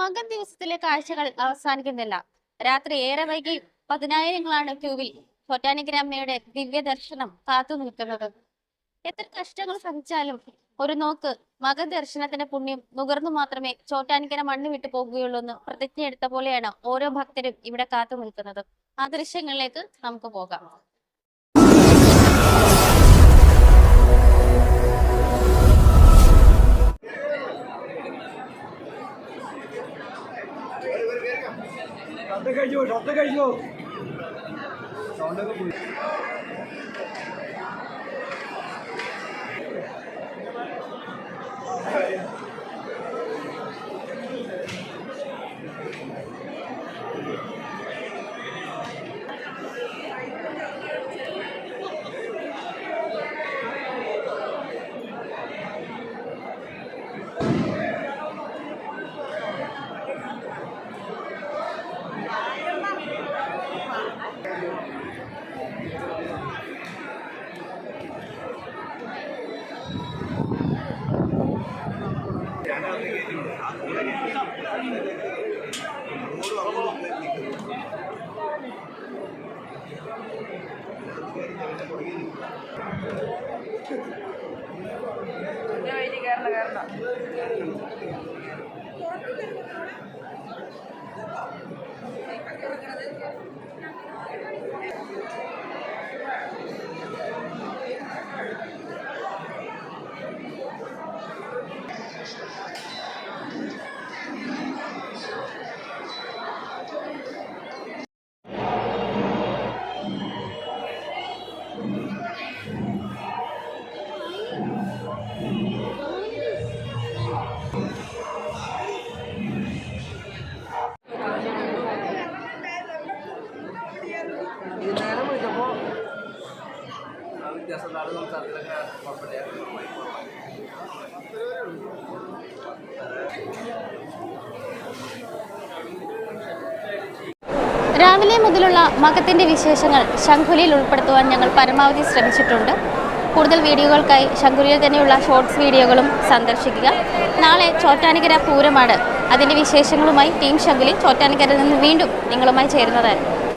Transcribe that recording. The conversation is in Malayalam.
മകൻ ദിവസത്തിലെ കാഴ്ചകൾ അവസാനിക്കുന്നില്ല. രാത്രി ഏറെ വൈകി പതിനായിരങ്ങളാണ് ക്യൂവിൽ ചോറ്റാനിക്കര അമ്മയുടെ ദിവ്യ ദർശനം കാത്തു നിൽക്കുന്നത്. എത്ര കഷ്ടങ്ങൾ സഹിച്ചാലും ഒരു നോക്ക് മകൻ ദർശനത്തിന്റെ പുണ്യം നുകർന്നു മാത്രമേ ചോറ്റാനിക്കര മണ്ണ് വിട്ടു പോകുകയുള്ളൂ എന്ന് പ്രതിജ്ഞയെടുത്ത പോലെയാണ് ഓരോ ഭക്തരും ഇവിടെ കാത്തു നിൽക്കുന്നത്. ആ ദൃശ്യങ്ങളിലേക്ക് നമുക്ക് പോകാം. ശബ്ദം കഴിച്ചോ സൗണ്ടൊക്കെ പോയി. രാവിലെ മുതലുള്ള മകത്തിന്റെ വിശേഷങ്ങൾ ശംഖുലിയിൽ ഉൾപ്പെടുത്തുവാൻ ഞങ്ങൾ പരമാവധി ശ്രമിച്ചിട്ടുണ്ട്. കൂടുതൽ വീഡിയോകൾക്കായി ശംഖുലിയിൽ തന്നെയുള്ള ഷോർട്സ് വീഡിയോകളും സന്ദർശിക്കുക. നാളെ ചോറ്റാനിക്കര പൂരമാണ്. അതിന്റെ വിശേഷങ്ങളുമായി ടീം ശംഖുലി ചോറ്റാനിക്കരയിൽ നിന്ന് വീണ്ടും നിങ്ങളുമായി ചേരുന്നതായിരിക്കും.